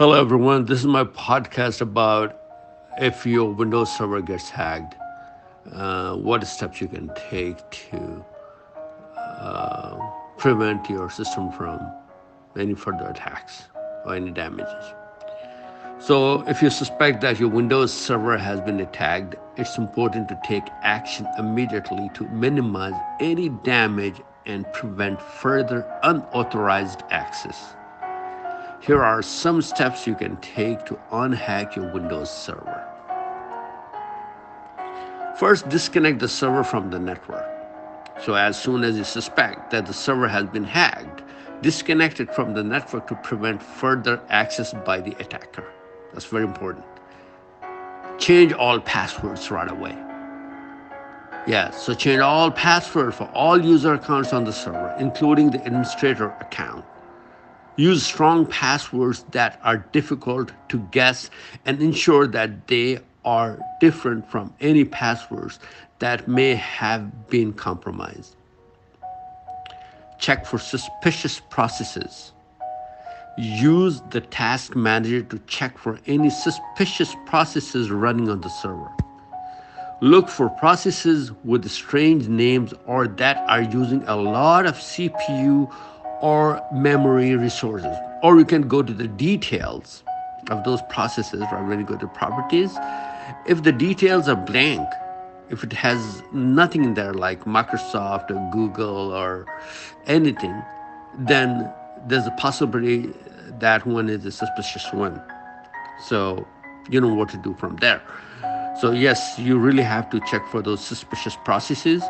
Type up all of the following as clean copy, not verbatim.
Hello, everyone. This is my podcast about if your Windows server gets hacked, what steps you can take to prevent your system from any further attacks or any damages. So, if you suspect that your Windows server has been attacked, it's important to take action immediately to minimize any damage and prevent further unauthorized access. Here are some steps you can take to unhack your Windows server. First, disconnect the server from the network. So as soon as you suspect that the server has been hacked, disconnect it from the network to prevent further access by the attacker. That's very important. Change all passwords right away. Yeah, so change all passwords for all user accounts on the server, including the administrator account. Use strong passwords that are difficult to guess and ensure that they are different from any passwords that may have been compromised. Check for suspicious processes. Use the task manager to check for any suspicious processes running on the server. Look for processes with strange names or that are using a lot of CPU or memory resources. Or you can go to the details of those processes, right? When you go to properties, if the details are blank, if it has nothing in there like Microsoft or Google or anything, then there's a possibility that one is a suspicious one. So you know what to do from there. So yes, you really have to check for those suspicious processes.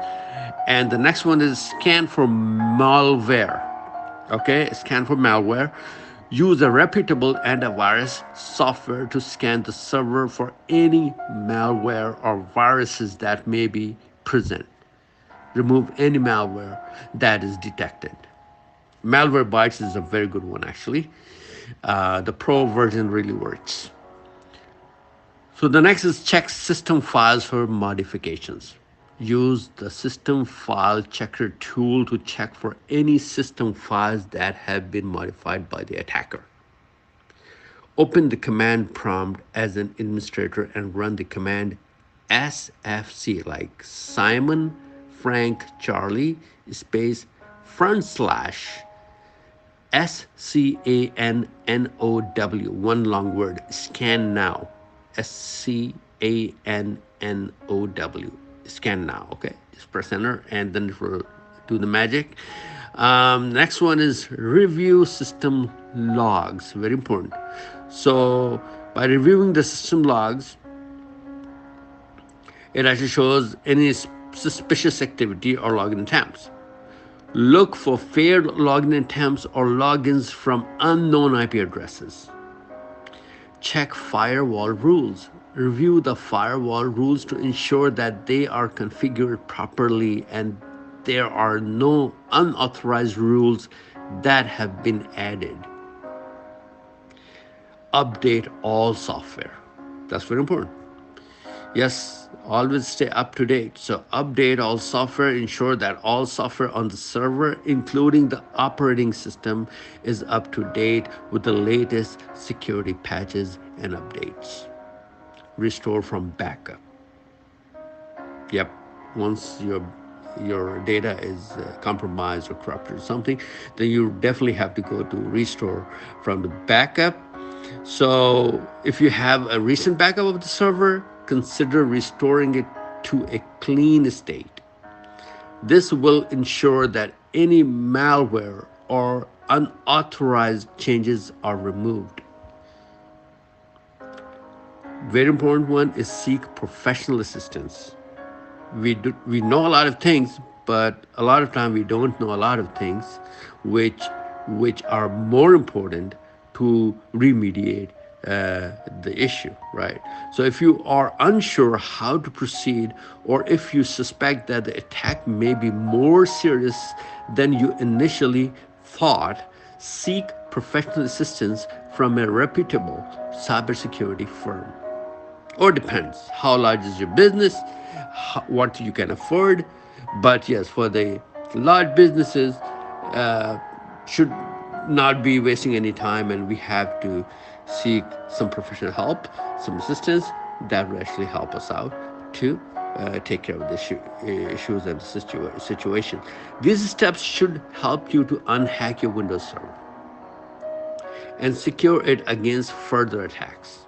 And the next one is scan for malware. Okay, scan for malware. Use a reputable antivirus software to scan the server for any malware or viruses that may be present. Remove any malware that is detected. Malwarebytes is a very good one, actually. The pro version really works. So the next is check system files for modifications. Use the system file checker tool to check for any system files that have been modified by the attacker. Open the command prompt as an administrator and run the command sfc, like Simon Frank Charlie space front slash SCANNOW, one long word, scan now, SCANNOW, scan now. Okay, just press enter and then it will do the magic. Next one is review system logs, very important. So by reviewing the system logs, it actually shows any suspicious activity or login attempts. Look for failed login attempts or logins from unknown IP addresses. Check firewall rules. Review the firewall rules to ensure that they are configured properly and there are no unauthorized rules that have been added. Update all software. That's very important. Yes, always stay up to date. So update all software, ensure that all software on the server, including the operating system, is up to date with the latest security patches and updates. Restore from backup. Yep, once your data is compromised or corrupted or something, then you definitely have to go to restore from the backup. So if you have a recent backup of the server, consider restoring it to a clean state. This will ensure that any malware or unauthorized changes are removed. Very important one is seek professional assistance. We know a lot of things, but a lot of time we don't know a lot of things which are more important to remediate the issue, right? So if you are unsure how to proceed, or if you suspect that the attack may be more serious than you initially thought, seek professional assistance from a reputable cybersecurity firm. Or depends how large is your business, what you can afford. But yes, for the large businesses, should not be wasting any time, and we have to seek some professional help, some assistance. That will actually help us out to take care of the issues and the situation. These steps should help you to unhack your Windows server and secure it against further attacks.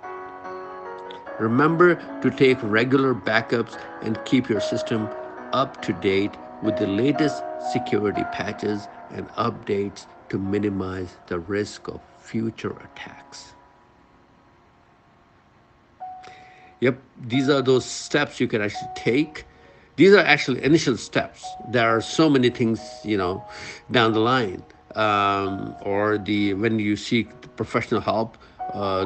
Remember to take regular backups and keep your system up to date with the latest security patches and updates to minimize the risk of future attacks. Yep, these are those steps you can actually take. These are actually initial steps. There are so many things, down the line, or when you seek professional help,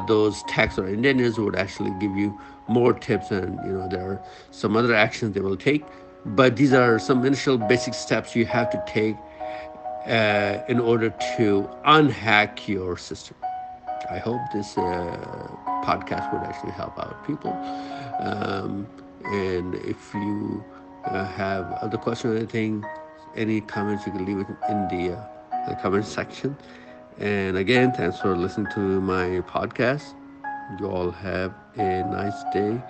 those tax or engineers would actually give you more tips, and there are some other actions they will take. But these are some initial basic steps you have to take in order to unhack your system. I hope this podcast would actually help out people. And if you have other questions or anything, any comments, you can leave it in the comment section. And again, thanks for listening to my podcast. You all have a nice day